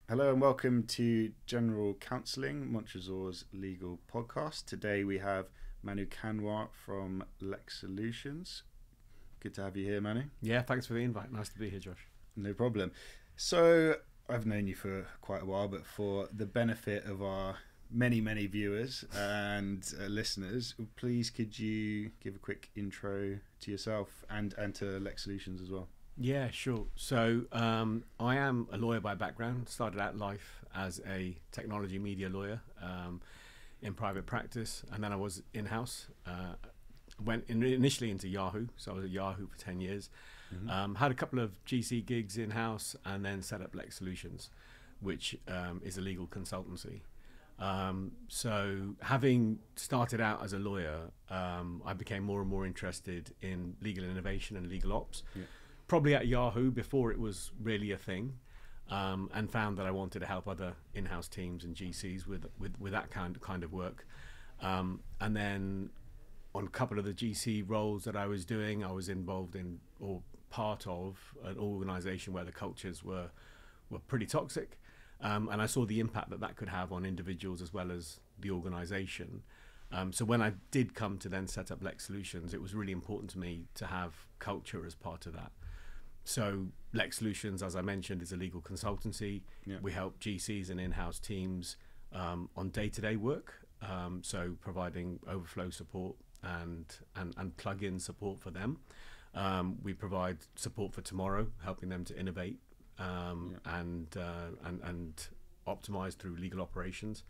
Hello and welcome to General Counselling, Montresor's legal podcast. Today we have Manu Kanwar from LexSolutions. Good to have you here, Manu. Yeah, thanks for the invite. Nice to be here, Josh. No problem. So I've known you for quite a while, but for the benefit of our many viewers and listeners, please could you give a quick intro to yourself and to LexSolutions as well? Yeah, sure. So I am a lawyer by background. Started out life as a technology media lawyer in private practice, and then I was in-house. Initially into Yahoo, so I was at Yahoo for 10 years. Had a couple of GC gigs in-house, and then set up LexSolutions, which is a legal consultancy. So having started out as a lawyer, I became more and more interested in legal innovation and legal ops. Yeah. Probably at Yahoo before it was really a thing, and found that I wanted to help other in-house teams and GCs with that kind of work. And then on a couple of the GC roles that I was doing, I was involved in or part of an organization where the cultures were pretty toxic. And I saw the impact that could have on individuals as well as the organization. So when I did come to then set up LexSolutions, it was really important to me to have culture as part of that. So LexSolutions, as I mentioned, is a legal consultancy. Yeah. We help GCs and in-house teams on day-to-day work, so providing overflow support and plug-in support for them. We provide support for tomorrow, helping them to innovate and optimize through legal operations.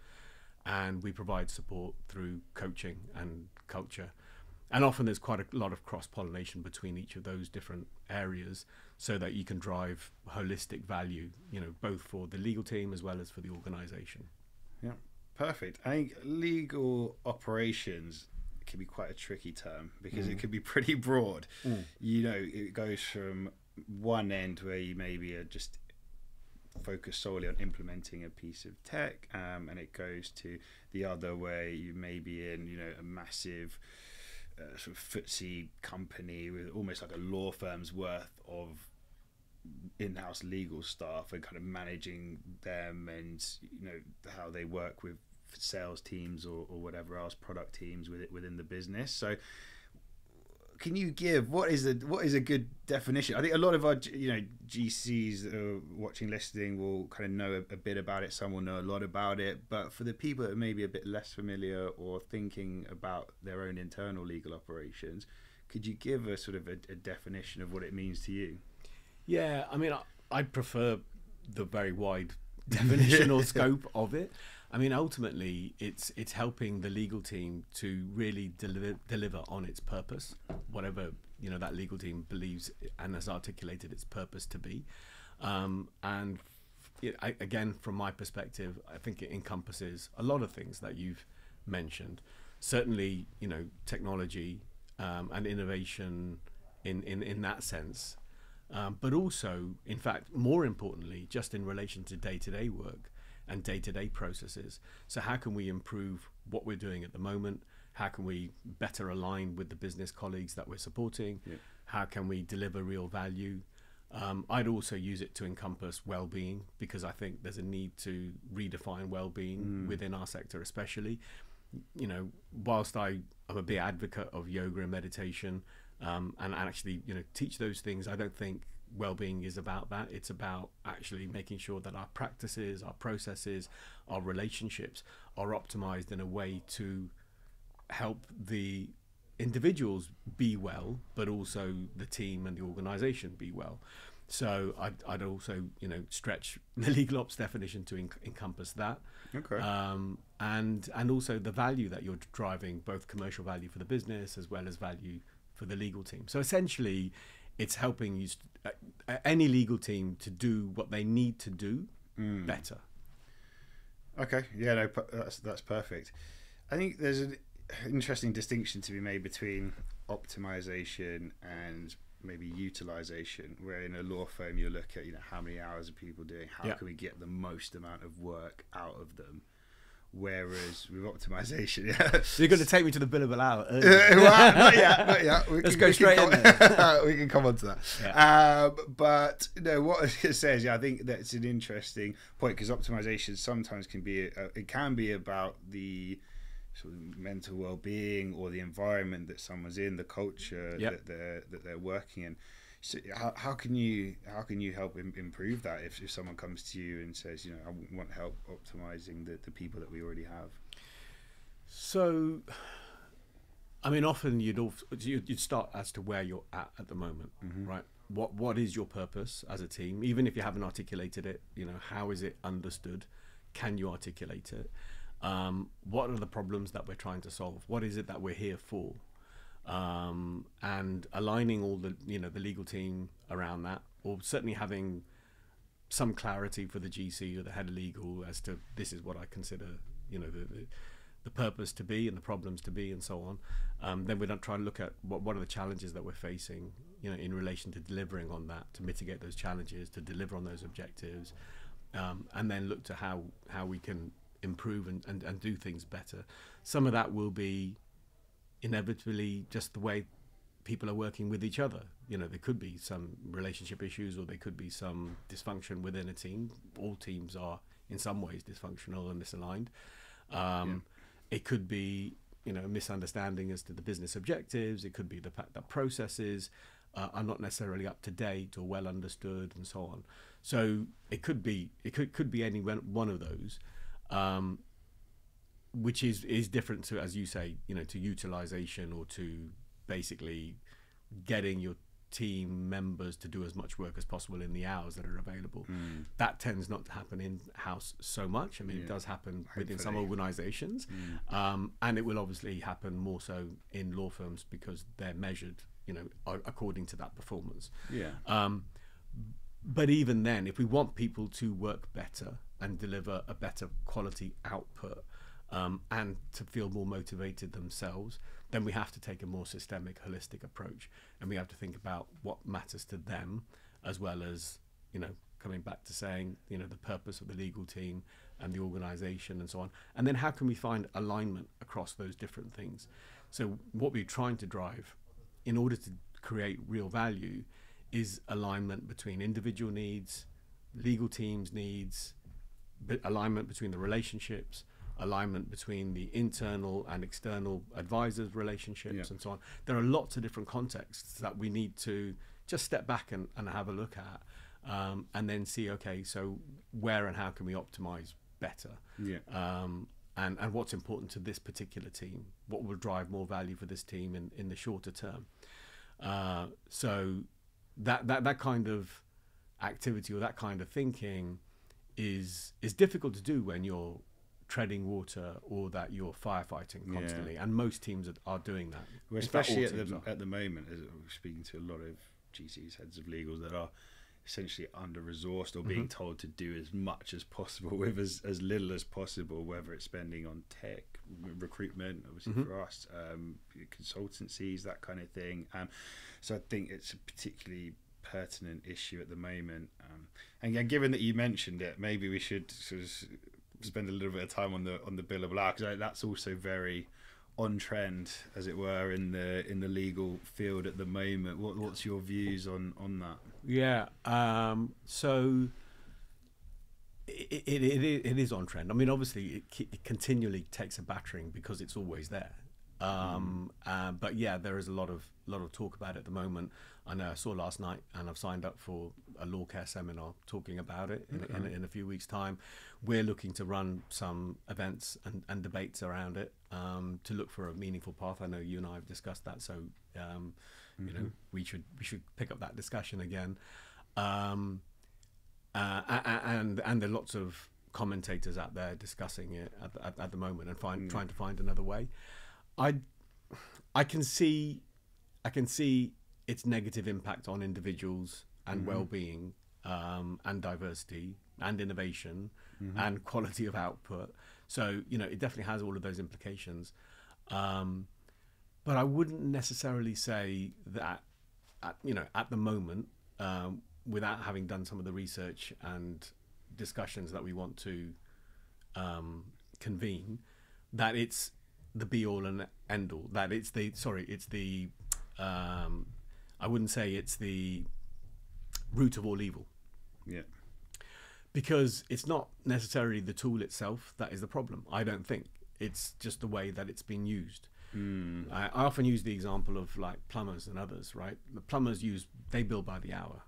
And we provide support through coaching and culture. And often there's quite a lot of cross-pollination between each of those different areas so that you can drive holistic value, both for the legal team as well as for the organization. Yeah, perfect. I think legal operations can be quite a tricky term because it can be pretty broad. It goes from one end where you maybe are just focused solely on implementing a piece of tech, and it goes to the other where you may be in, a massive sort of FTSE company with almost like a law firm's worth of in-house legal staff and kind of managing them and how they work with sales teams or whatever else, product teams within the business. So can you give what is a good definition? I think a lot of our GCs that are watching, listening will kind of know a bit about it. Some will know a lot about it, but for the people that are maybe a bit less familiar or thinking about their own internal legal operations, could you give a sort of a definition of what it means to you? Yeah, I mean, I'd prefer the very wide definition or scope of it. I mean, ultimately, it's helping the legal team to really deliver on its purpose, whatever that legal team believes and has articulated its purpose to be. Again, from my perspective, I think it encompasses a lot of things that you've mentioned. Certainly, technology and innovation in that sense, but also, in fact, more importantly, just in relation to day-to-day work and day-to-day processes. So how can we improve what we're doing at the moment? How can we better align with the business colleagues that we're supporting? Yeah. How can we deliver real value? I'd also use it to encompass well-being, because I think there's a need to redefine well-being within our sector, especially. Whilst I'm a big advocate of yoga and meditation, and actually teach those things, I don't think well-being is about that. It's about actually making sure that our practices, our processes, our relationships are optimized in a way to help the individuals be well, but also the team and the organization be well. So I'd also stretch the legal ops definition to encompass that. Okay. And also the value that you're driving, both commercial value for the business as well as value for the legal team. So essentially, it's helping you any legal team to do what they need to do better. Okay, yeah, no, that's perfect. I think there's an interesting distinction to be made between optimization and maybe utilization, where in a law firm you look at how many hours are people doing, how can we get the most amount of work out of them, Whereas with optimization, yeah. So you're going to take me to the billable hour. Well, not yet. Let's go straight in there. We can come on to that. Yeah. But no, what it says, I think that's an interesting point, because optimization sometimes can be about the sort of mental well-being or the environment that someone's in, the culture that they're working in. So how can you help improve that if someone comes to you and says, I want help optimizing the people that we already have? So, I mean, often you'd start as to where you're at the moment, right? What is your purpose as a team? Even if you haven't articulated it, how is it understood? Can you articulate it? What are the problems that we're trying to solve? What is it that we're here for? And aligning all the the legal team around that, or certainly having some clarity for the GC or the head of legal as to this is what I consider the purpose to be and the problems to be, and so on. Then we don't try and look at what are the challenges that we're facing in relation to delivering on that, to mitigate those challenges, to deliver on those objectives, and then look to how we can improve and do things better. Some of that will be inevitably just the way people are working with each other. There could be some relationship issues, or there could be some dysfunction within a team. All teams are in some ways dysfunctional and misaligned. It could be a misunderstanding as to the business objectives. It could be the fact that processes are not necessarily up to date or well understood, and so on. So it could be any one of those, which is different to, as you say, to utilization, or to basically getting your team members to do as much work as possible in the hours that are available. That tends not to happen in-house so much. I mean, it does happen within some organizations, and it will obviously happen more so in law firms, because they're measured, according to that performance. But even then, if we want people to work better and deliver a better quality output, and to feel more motivated themselves, then we have to take a more systemic, holistic approach, and we have to think about what matters to them, as well as coming back to saying the purpose of the legal team and the organization, and so on. And then how can we find alignment across those different things? So what we're trying to drive in order to create real value is alignment between individual needs, legal teams' needs, alignment between the relationships, alignment between the internal and external advisors' relationships, and so on. There are lots of different contexts that we need to just step back and have a look at, and then see, okay, so where and how can we optimize better? And what's important to this particular team? What will drive more value for this team in the shorter term? So that kind of activity, or that kind of thinking is difficult to do when you're treading water, or that you're firefighting constantly, and most teams are doing that. Well, especially at the moment, as we're speaking to a lot of GCs, heads of legals, that are essentially under-resourced, or being told to do as much as possible with as little as possible, whether it's spending on tech, recruitment, obviously for us, consultancies, that kind of thing. So I think it's a particularly pertinent issue at the moment. And given that you mentioned it, maybe we should sort of spend a little bit of time on the billable hour, because that's also very on trend, as it were, in the legal field at the moment. What's your views on that? So it is on trend. I mean, obviously it continually takes a battering because it's always there. But there is a lot of talk about it at the moment. I know I saw last night, and I've signed up for a law care seminar talking about it in a few weeks' time. We're looking to run some events and debates around it, to look for a meaningful path. I know you and I have discussed that, so we should pick up that discussion again. And there are lots of commentators out there discussing it at the moment, and trying to find another way. I can see its negative impact on individuals and well-being, and diversity and innovation and quality of output. So it definitely has all of those implications. But I wouldn't necessarily say that at the moment, without having done some of the research and discussions that we want to convene, that it's the be all and end all, that it's the I wouldn't say it's the root of all evil. Yeah. Because it's not necessarily the tool itself that is the problem. I don't think. It's just the way that it's been used. I often use the example of like plumbers and others, right? The plumbers they bill by the hour.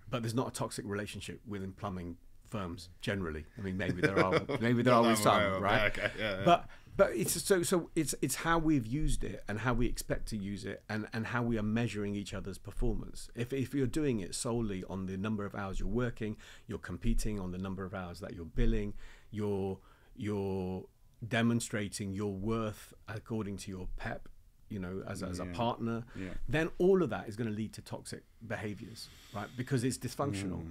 But there's not a toxic relationship within plumbing firms generally. I mean, maybe there are with some, right? Okay. Yeah. But it's so it's how we've used it and how we expect to use it, and how we are measuring each other's performance. If you're doing it solely on the number of hours you're working, you're competing on the number of hours that you're billing, you're demonstrating your worth according to your PEP, as a partner, then all of that is going to lead to toxic behaviors, right? Because it's dysfunctional.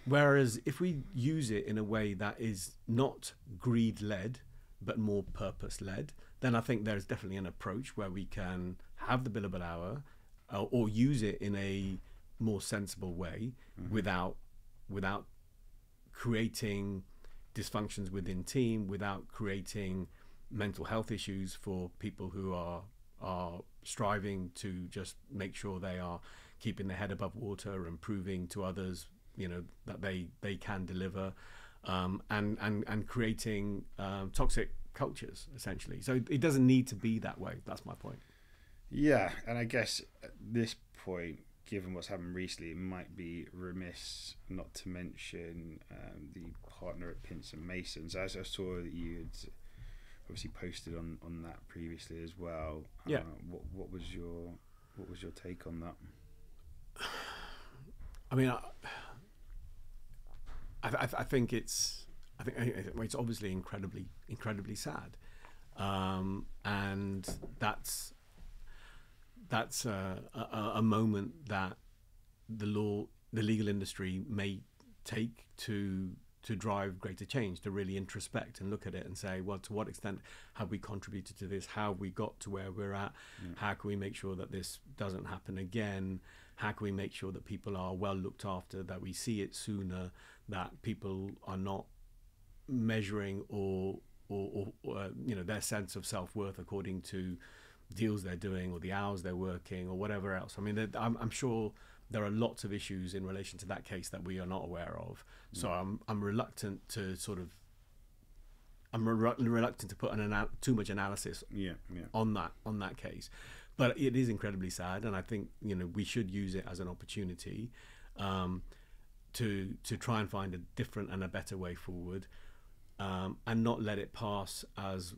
Whereas if we use it in a way that is not greed-led, but more purpose-led, then I think there's definitely an approach where we can have the billable hour or use it in a more sensible way without creating dysfunctions within team, without creating mental health issues for people who are striving to just make sure they are keeping their head above water and proving to others that they can deliver, and creating toxic cultures essentially. So it doesn't need to be that way. That's my point. Yeah, and I guess at this point, given what's happened recently, it might be remiss not to mention the partner at Pince and Masons. As I saw that you had obviously posted on that previously as well. Yeah. What was your take on that? I mean, I think it's obviously incredibly sad, and that's a moment that the legal industry may take to drive greater change, to really introspect and look at it and say, well, to what extent have we contributed to this? How have we got to where we're at? How can we make sure that this doesn't happen again? How can we make sure that people are well looked after, that we see it sooner, that people are not measuring or their sense of self-worth according to deals they're doing or the hours they're working or whatever else. I mean, I'm sure there are lots of issues in relation to that case that we are not aware of. So I'm reluctant to reluctant to put too much analysis on that case. But it is incredibly sad, and I think we should use it as an opportunity to try and find a different and a better way forward, and not let it pass as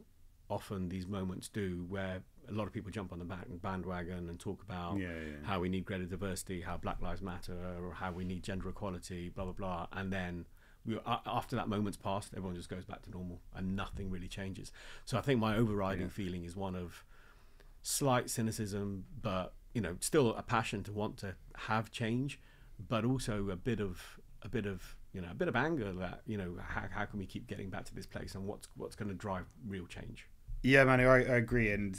often these moments do, where a lot of people jump on the bandwagon and talk about how we need greater diversity, how Black Lives Matter, or how we need gender equality, blah blah blah, and then after that moment's passed, everyone just goes back to normal and nothing really changes. So I think my overriding feeling is one of slight cynicism, but still a passion to want to have change, but also a bit of anger that how can we keep getting back to this place, and what's going to drive real change. Yeah, Manu, I agree, and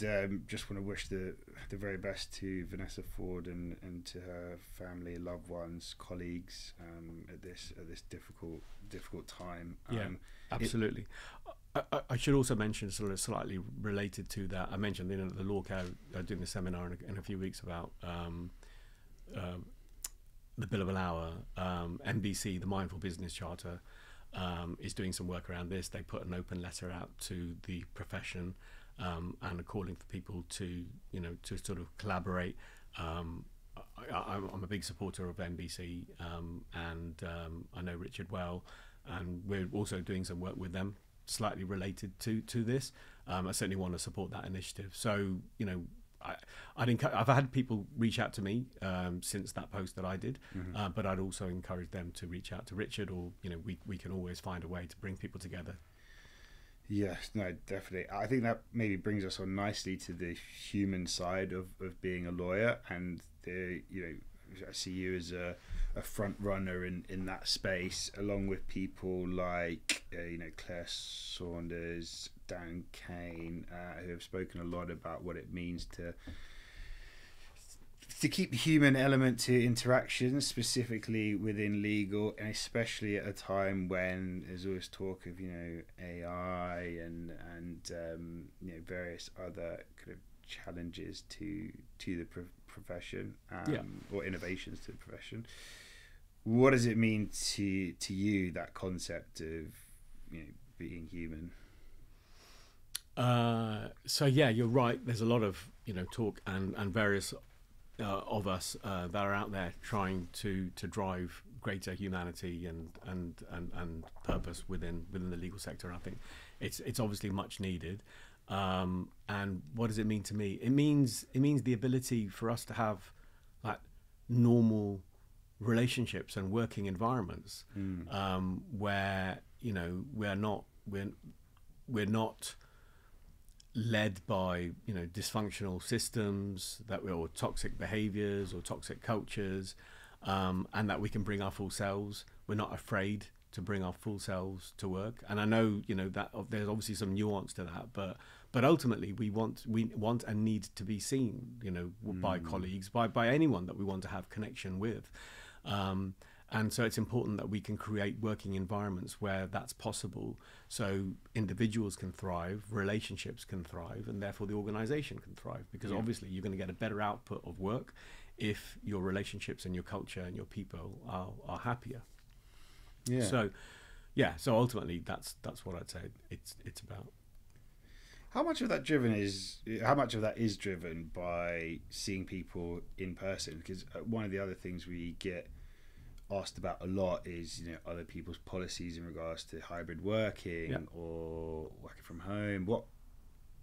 just want to wish the very best to Vanessa Ford and to her family, loved ones, colleagues at this difficult time. Absolutely. I should also mention, sort of slightly related to that, I mentioned the Law Care doing a seminar in a few weeks about the billable hour. NBC, the Mindful Business Charter, is doing some work around this. They put an open letter out to the profession and are calling for people to sort of collaborate. I'm a big supporter of NBC, and I know Richard well, and we're also doing some work with them slightly related to this. I certainly want to support that initiative. So I've had people reach out to me since that post that I did, but I'd also encourage them to reach out to Richard, or we can always find a way to bring people together. Yes, no, definitely. I think that maybe brings us on nicely to the human side of being a lawyer, and I see you as a front runner in that space, along with people like Claire Saunders, Dan Kane, who have spoken a lot about what it means to to keep the human element to interaction, specifically within legal, and especially at a time when there's always talk of AI and various other kind of challenges to the profession, or innovations to the profession. What does it mean to you, that concept of being human? So yeah, you're right. There's a lot of talk and various of us that are out there trying to drive greater humanity and purpose within the legal sector. And I think it's obviously much needed. And what does it mean to me? It means the ability for us to have like normal relationships and working environments, where we're not led by dysfunctional systems or toxic behaviors or toxic cultures, and that we can bring our full selves. We're not afraid to bring our full selves to work. And I know that there's obviously some nuance to that, but ultimately we want and need to be seen by colleagues, by anyone that we want to have connection with. And so it's important that we can create working environments where that's possible, so individuals can thrive, relationships can thrive, and therefore the organization can thrive, because obviously you're going to get a better output of work if your relationships and your culture and your people are happier. So ultimately that's what I'd say it's about. How much of that is driven by seeing people in person? Because one of the other things we get asked about a lot is other people's policies in regards to hybrid working or working from home.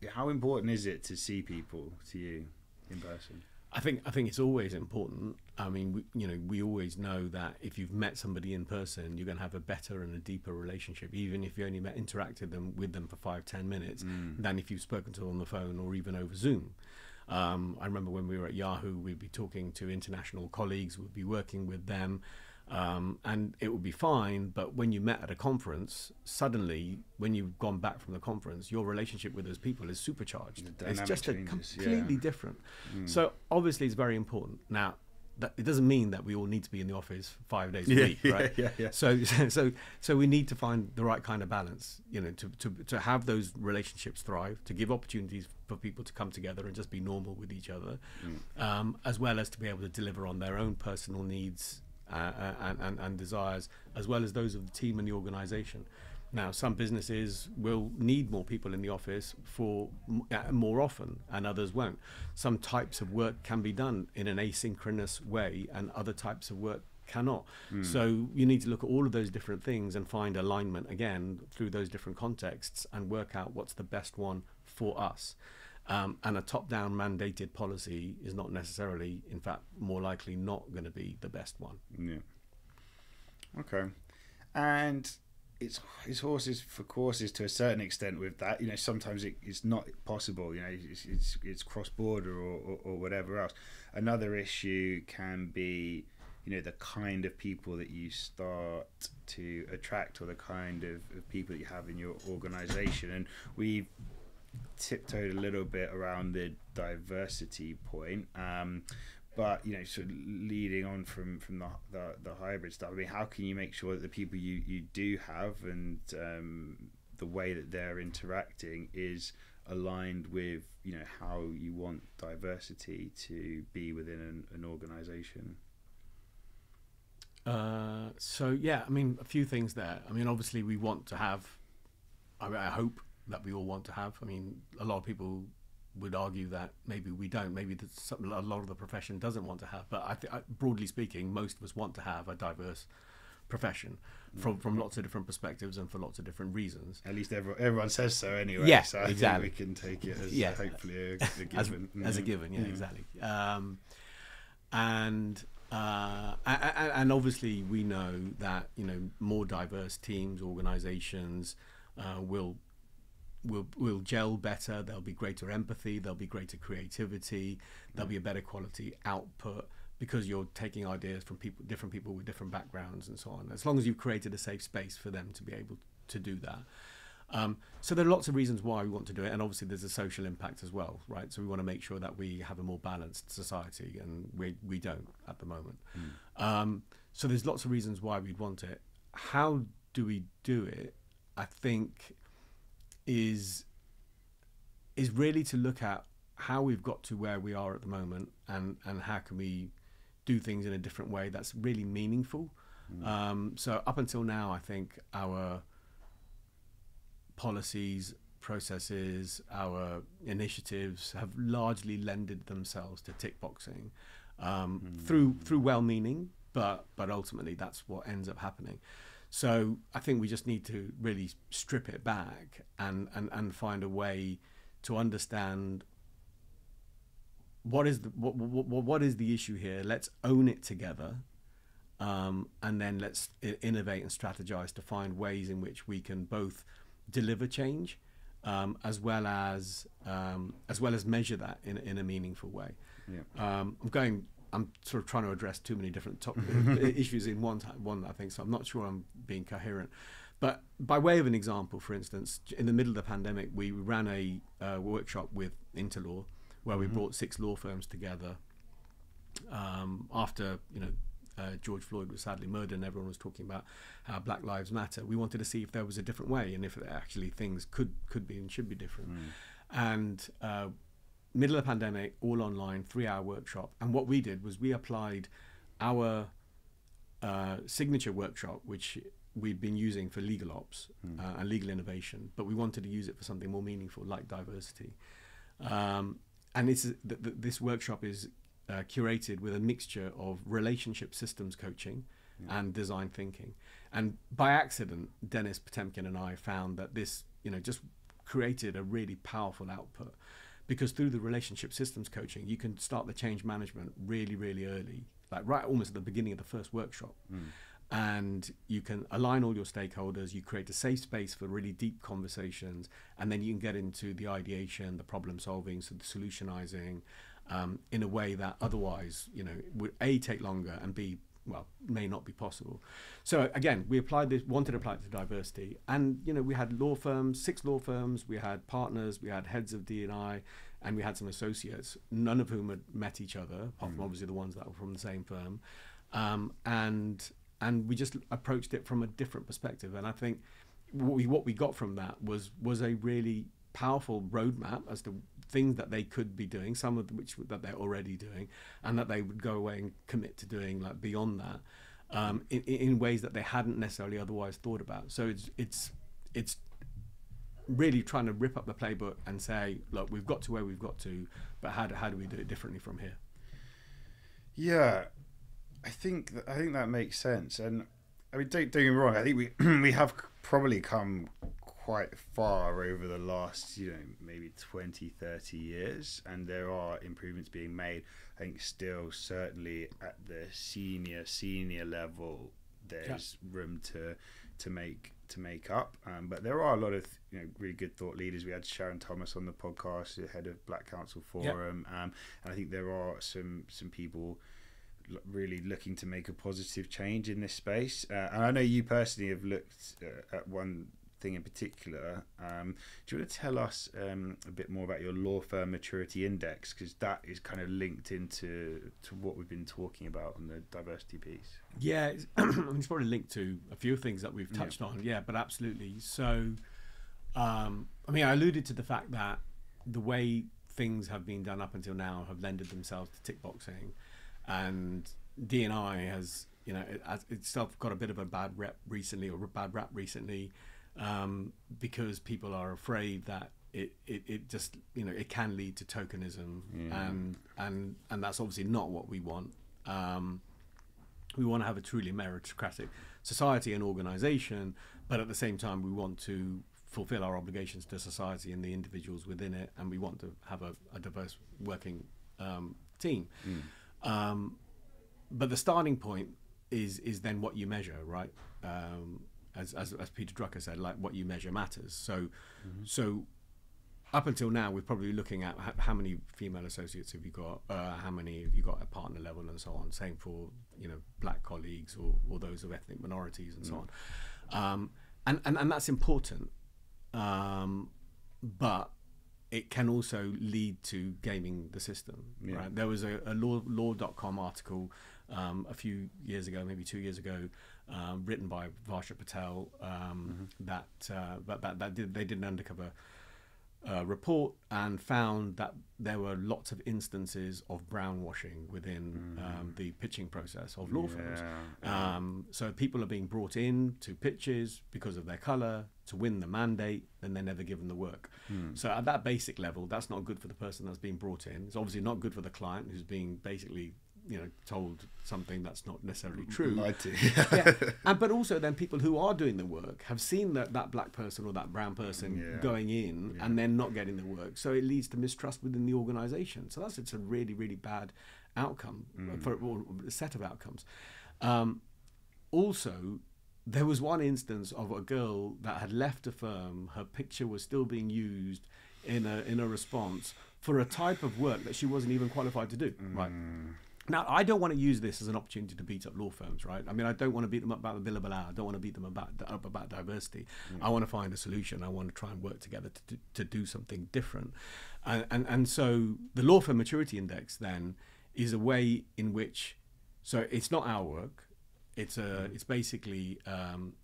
How important is it to see people to you in person? I think it's always important. I mean, we always know that if you've met somebody in person, you're going to have a better and a deeper relationship, even if you only interacted with them for 5-10 minutes, than if you've spoken to them on the phone or even over Zoom. I remember when we were at Yahoo, we'd be talking to international colleagues, we'd be working with them. And it would be fine, but when you met at a conference, suddenly, when you've gone back from the conference, your relationship with those people is supercharged. It's just completely different. So obviously, it's very important. Now, it doesn't mean that we all need to be in the office 5 days a week, right? So we need to find the right kind of balance, to have those relationships thrive, to give opportunities for people to come together and just be normal with each other, as well as to be able to deliver on their own personal needs and desires, as well as those of the team and the organization. Now, some businesses will need more people in the office for more often, and others won't. Some types of work can be done in an asynchronous way, and other types of work cannot. So you need to look at all of those different things and find alignment again through those different contexts and work out what's the best one for us. And a top-down mandated policy is not necessarily, in fact, more likely not going to be the best one. Yeah. Okay. And it's horses for courses to a certain extent with that. Sometimes it's not possible. It's cross-border or whatever else. Another issue can be, the kind of people that you start to attract, or the kind of people that you have in your organisation. And we've tiptoed a little bit around the diversity point, but sort of leading on from the hybrid stuff. I mean, how can you make sure that the people you do have and the way that they're interacting is aligned with how you want diversity to be within an organization? So yeah, I mean, a few things there. I mean, obviously we want to have, I hope that we all want to have. I mean, a lot of people would argue that maybe we don't. Maybe a lot of the profession doesn't want to have. But broadly speaking, most of us want to have a diverse profession from lots of different perspectives and for lots of different reasons. At least everyone says so anyway. Yeah, so I exactly. think we can take it as hopefully a given. As a given, yeah, exactly. And obviously we know that more diverse teams, organizations will gel better. There'll be greater empathy, there'll be greater creativity, there'll be a better quality output, because you're taking ideas from different people with different backgrounds and so on, as long as you've created a safe space for them to be able to do that. So there are lots of reasons why we want to do it, and obviously there's a social impact as well, right? So we want to make sure that we have a more balanced society, and we don't at the moment. So there's lots of reasons why we'd want it. How do we do it? I think is really to look at how we've got to where we are at the moment, and how can we do things in a different way that's really meaningful. So up until now, I think our policies, processes, our initiatives have largely lended themselves to tick boxing, through well-meaning, but ultimately that's what ends up happening. So I think we just need to really strip it back and find a way to understand what is the issue here. Let's own it together, and then let's innovate and strategize to find ways in which we can both deliver change, as well as measure that in a meaningful way. I'm sort of trying to address too many different issues in one, I think, so I'm not sure I'm being coherent. But by way of an example, for instance, in the middle of the pandemic, we ran a workshop with Interlaw, where we brought 6 law firms together, after George Floyd was sadly murdered, and everyone was talking about how Black Lives Matter. We wanted to see if there was a different way, and if actually things could be and should be different. And middle of the pandemic, all online, 3-hour workshop. And what we did was we applied our signature workshop, which we'd been using for legal ops and legal innovation, but we wanted to use it for something more meaningful, like diversity. And this workshop is curated with a mixture of relationship systems coaching and design thinking. And by accident, Dennis Potemkin and I found that this, just created a really powerful output, because through the relationship systems coaching, you can start the change management really, really early, like right almost at the beginning of the first workshop. And you can align all your stakeholders, you create a safe space for really deep conversations, and then you can get into the ideation, the problem solving, so the solutionizing, in a way that otherwise, would A, take longer, and B, may not be possible. So again, we wanted to apply it to diversity, and we had law firms, 6 law firms, we had partners, we had heads of D&I, and we had some associates, none of whom had met each other, apart from obviously the ones that were from the same firm, and we just approached it from a different perspective. And I think what we got from that was a really powerful roadmap as to things that they could be doing, some of which that they're already doing, and that they would go away and commit to doing like beyond that, in ways that they hadn't necessarily otherwise thought about. So it's really trying to rip up the playbook and say, look, we've got to where we've got to, but how do we do it differently from here? Yeah, I think that makes sense. And I mean, don't get me wrong, I think we have probably come quite far over the last, maybe 20, 30 years, and there are improvements being made. I think still, certainly at the senior level, there's room to make up. But there are a lot of really good thought leaders. We had Sharon Thomas on the podcast, the head of Black Council Forum, and I think there are some people really looking to make a positive change in this space. And I know you personally have looked at one thing in particular. Do you want to tell us a bit more about your law firm maturity index, because that is kind of linked into what we've been talking about on the diversity piece? Yeah, it's probably linked to a few things that we've touched on. Yeah, but absolutely. So I alluded to the fact that the way things have been done up until now have lended themselves to tick boxing, and D&I has itself got a bit of a bad rap recently, because people are afraid that it just it can lead to tokenism, and that's obviously not what we want. We want to have a truly meritocratic society and organization, but at the same time we want to fulfill our obligations to society and the individuals within it, and we want to have a diverse working team. But the starting point is then what you measure, right? As Peter Drucker said, like what you measure matters. So up until now, we're probably looking at how many female associates have you got, how many have you got at partner level, and so on. Same for black colleagues or those of ethnic minorities and so on. And that's important. but it can also lead to gaming the system. Right? There was a law.com article a few years ago, maybe 2 years ago, written by Varsha Patel, that they did an undercover report and found that there were lots of instances of brown washing within the pitching process of law firms. So people are being brought in to pitches because of their colour to win the mandate, and they're never given the work. So at that basic level, that's not good for the person that's being brought in. It's obviously not good for the client who's being basically told something that's not necessarily true. Lied to. But also then people who are doing the work have seen that black person or that brown person going in and then not getting the work. So it leads to mistrust within the organization. So it's a really, really bad outcome for a set of outcomes. Also, there was one instance of a girl that had left a firm. Her picture was still being used in a response for a type of work that she wasn't even qualified to do. Right. Now, I don't want to use this as an opportunity to beat up law firms, right? I mean, I don't want to beat them up about the billable hour. I don't want to beat them up about diversity. I want to find a solution. I want to try and work together to do something different. And so the Law Firm Maturity Index then is a way in which, so it's not our work. It's basically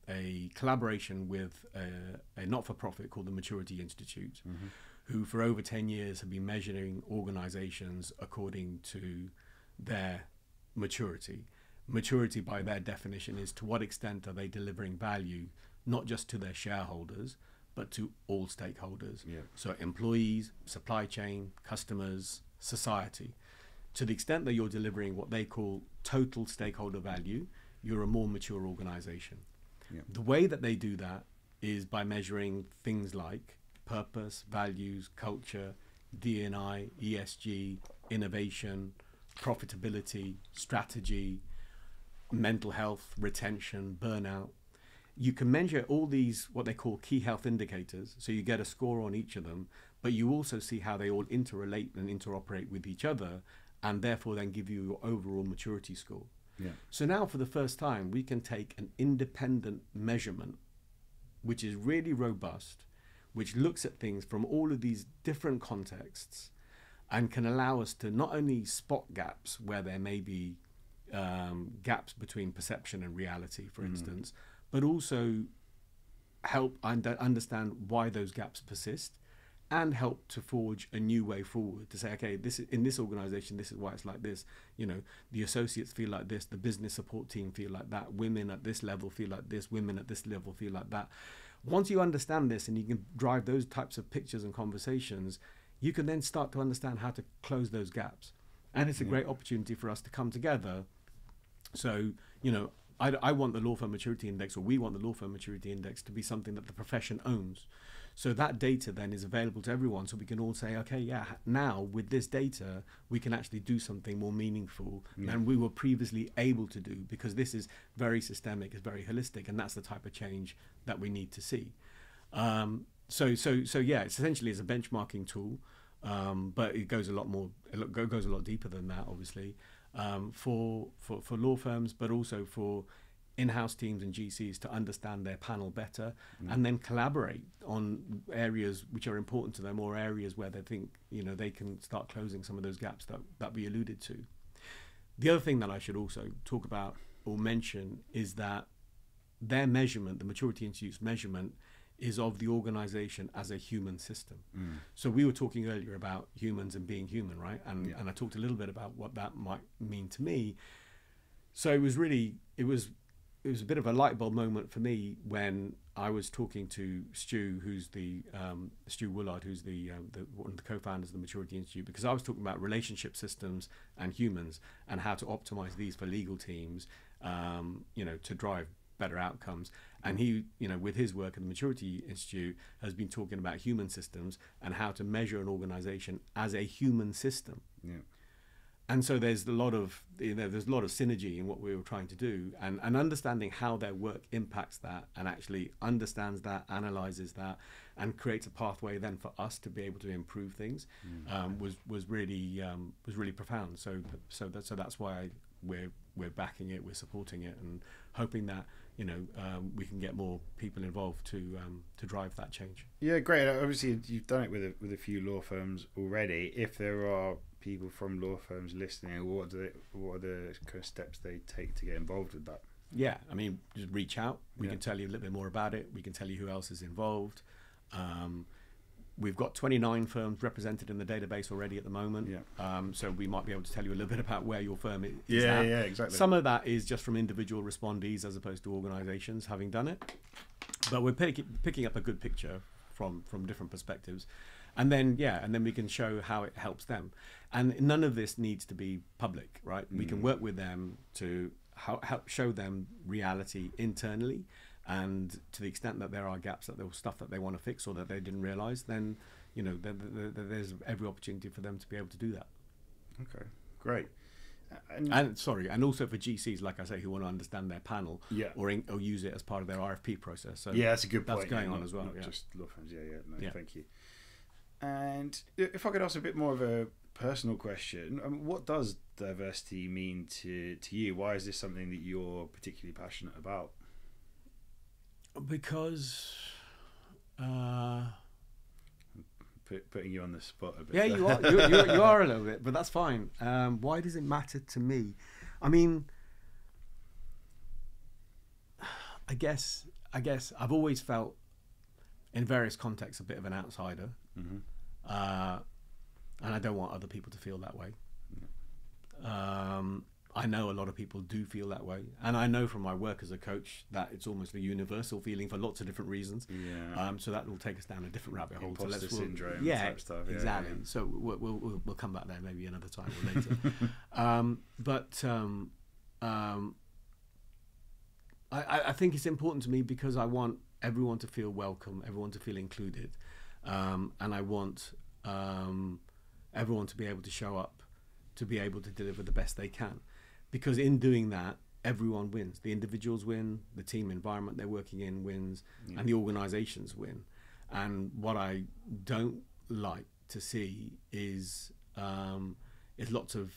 a collaboration with a not-for-profit called the Maturity Institute, who for over 10 years have been measuring organizations according to their maturity. Maturity, by their definition, is to what extent are they delivering value, not just to their shareholders, but to all stakeholders. So employees, supply chain, customers, society. To the extent that you're delivering what they call total stakeholder value, you're a more mature organization. The way that they do that is by measuring things like purpose, values, culture, D&I, ESG, innovation, profitability, strategy, mental health, retention, burnout. You can measure all these, what they call key health indicators, so you get a score on each of them, but you also see how they all interrelate and interoperate with each other, and therefore then give you your overall maturity score. So now for the first time, we can take an independent measurement, which is really robust, which looks at things from all of these different contexts, and can allow us to not only spot gaps where there may be gaps between perception and reality, for instance, but also help understand why those gaps persist, and help to forge a new way forward to say, okay, this is, in this organization, this is why it's like this. The associates feel like this, the business support team feel like that, women at this level feel like this, women at this level feel like that. Once you understand this and you can drive those types of pictures and conversations, you can then start to understand how to close those gaps. And it's a great opportunity for us to come together. So, I want the Law Firm Maturity Index, or we want the Law Firm Maturity Index to be something that the profession owns. So that data then is available to everyone, so we can all say, okay, now with this data, we can actually do something more meaningful than we were previously able to do, because this is very systemic, it's very holistic, and that's the type of change that we need to see. So it's essentially a benchmarking tool, but it goes a lot more. It goes a lot deeper than that, obviously, for law firms, but also for in-house teams and GCs to understand their panel better, and then collaborate on areas which are important to them, or areas where they think they can start closing some of those gaps that we alluded to. The other thing that I should also talk about or mention is that their measurement, the Maturity Institute's measurement, is of the organization as a human system. So we were talking earlier about humans and being human, right? And I talked a little bit about what that might mean to me. So it was a bit of a light bulb moment for me when I was talking to Stu, who's Stu Woolard, who's one of the co-founders of the Maturity Institute, because I was talking about relationship systems and humans and how to optimize these for legal teams, to drive better outcomes. And he, with his work at the Maturity Institute, has been talking about human systems and how to measure an organization as a human system. And so there's a lot of synergy in what we were trying to do, and understanding how their work impacts that, and actually understands that, analyzes that, and creates a pathway then for us to be able to improve things, was really profound. So that's why we're backing it, we're supporting it, and hoping that we can get more people involved to drive that change. Yeah, great. Obviously, you've done it with a few law firms already. If there are people from law firms listening, what are the kind of steps they take to get involved with that? Yeah, I mean, just reach out. We can tell you a little bit more about it. We can tell you who else is involved. We've got 29 firms represented in the database already at the moment. Yeah. So we might be able to tell you a little bit about where your firm is Yeah, at. yeah, exactly. Some of that is just from individual respondees as opposed to organisations having done it. But we're picking up a good picture from different perspectives. And then we can show how it helps them. And none of this needs to be public, right? We can work with them to help show them reality internally. And to the extent that there are gaps, that there was stuff that they want to fix or that they didn't realise, then there's every opportunity for them to be able to do that. Okay, great. And also for GCs, like I say, who want to understand their panel, or use it as part of their RFP process. So yeah, that's a good point. That's going on as well. Not just law firms. Yeah. Thank you. And if I could ask a bit more of a personal question, what does diversity mean to you? Why is this something that you're particularly passionate about? Because putting you on the spot a bit. Yeah, you are. You are a little bit, but that's fine. Why does it matter to me? I mean, I guess I've always felt, in various contexts, a bit of an outsider, and I don't want other people to feel that way. I know a lot of people do feel that way, and I know from my work as a coach that it's almost a universal feeling for lots of different reasons. So that will take us down a different rabbit hole. Imposter syndrome type stuff. Exactly. Yeah. So we'll come back there maybe another time or later. I think it's important to me because I want everyone to feel welcome, everyone to feel included, and I want everyone to be able to show up, to be able to deliver the best they can. Because in doing that, everyone wins. The individuals win, the team environment they're working in wins, and the organizations win. And what I don't like to see is lots of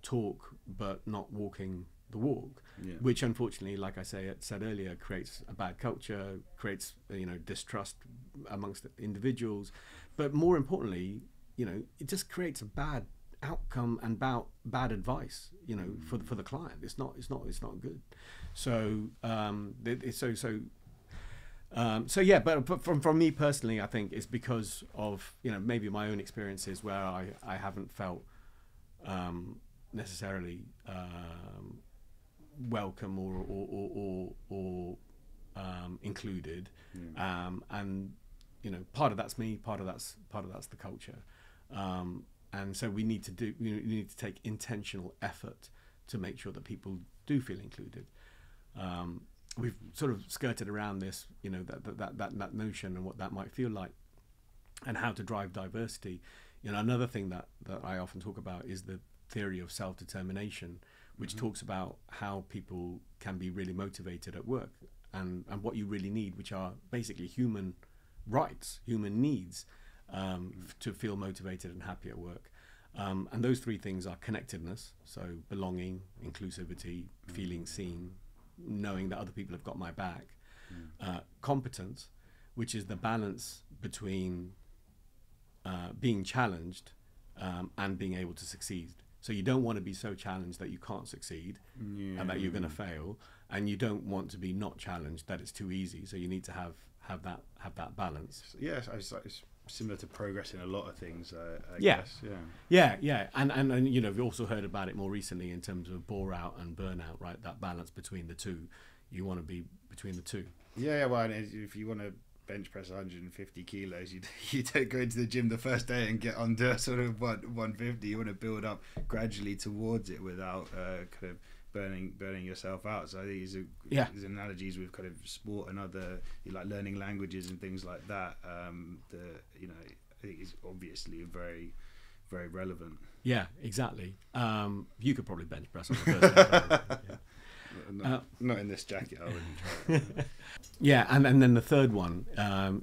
talk but not walking the walk, which unfortunately, like I said earlier, creates a bad culture, creates distrust amongst individuals, but more importantly, it just creates a bad outcome and bad advice, for the client. It's not good. So but from me personally, I think it's because of maybe my own experiences where I haven't felt necessarily welcome or included, and part of that's me, part of that's the culture. And so we need to take intentional effort to make sure that people do feel included. We've sort of skirted around this, that notion and what that might feel like, and how to drive diversity. Another thing that I often talk about is the theory of self-determination, which talks about how people can be really motivated at work, and what you really need, which are basically human rights, human needs, to feel motivated and happy at work. And those three things are connectedness, so belonging, inclusivity, feeling seen, knowing that other people have got my back. Competence, which is the balance between being challenged and being able to succeed. So you don't want to be so challenged that you can't succeed and that you're going to fail, and you don't want to be not challenged that it's too easy. So you need to have that balance. Yes, it's similar to progress in a lot of things, I guess. And we've also heard about it more recently in terms of bore out and burnout, right? That balance between the two. You want to be between the two. Well, if you want to bench press 150 kilos, you don't go into the gym the first day and get under sort of 150. You want to build up gradually towards it without kind of burning yourself out. So I think these analogies with kind of sport and other, like learning languages and things like that. I think is obviously very, very relevant. Yeah, exactly. You could probably bench press on the first day. Not in this jacket, I wouldn't try it. And then the third one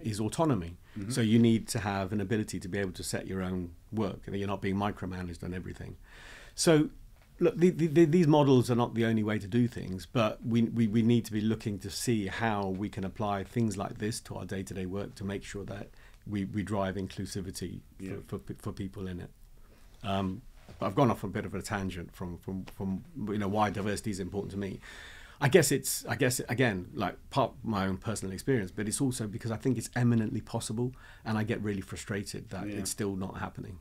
is autonomy. So you need to have an ability to be able to set your own work, and you're not being micromanaged on everything. So look, these models are not the only way to do things, but we need to be looking to see how we can apply things like this to our day-to-day work to make sure that we drive inclusivity for people in it. I've gone off a bit of a tangent from why diversity is important to me. I guess again, like part of my own personal experience, but it's also because I think it's eminently possible, and I get really frustrated that it's still not happening.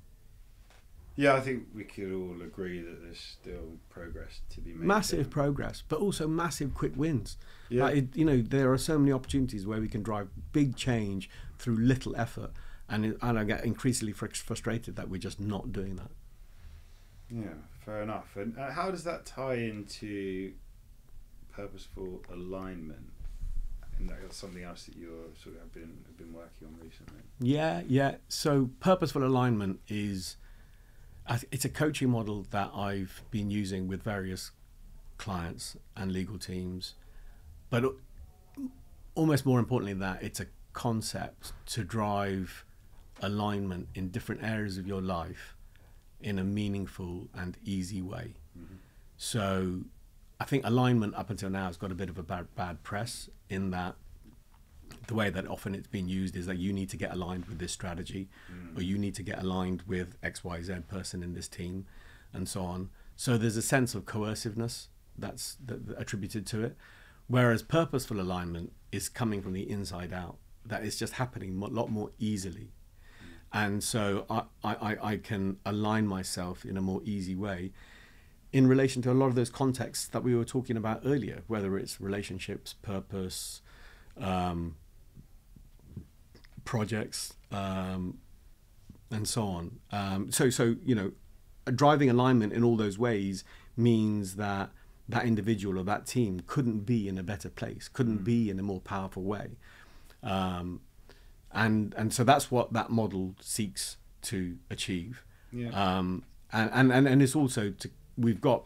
Yeah, I think we could all agree that there's still progress to be made. Massive progress, but also massive quick wins. Yeah. Like there are so many opportunities where we can drive big change through little effort, and I get increasingly frustrated that we're just not doing that. Yeah, fair enough. And how does that tie into purposeful alignment? And that's something else that you're sort of have been working on recently. Yeah. So purposeful alignment it's a coaching model that I've been using with various clients and legal teams, but almost more importantly than that, it's a concept to drive alignment in different areas of your life in a meaningful and easy way. Mm-hmm. So I think alignment up until now has got a bit of a bad press, in that the way that often it's been used is that you need to get aligned with this strategy, or you need to get aligned with XYZ person in this team, and so on. So there's a sense of coerciveness that's attributed to it, whereas purposeful alignment is coming from the inside out, that is just happening a lot more easily. And so I can align myself in a more easy way in relation to a lot of those contexts that we were talking about earlier, whether it's relationships, purpose, projects, and so on. So driving alignment in all those ways means that individual or that team couldn't be in a better place, couldn't be in a more powerful way. And so that's what that model seeks to achieve. Yeah. And it's also we've got,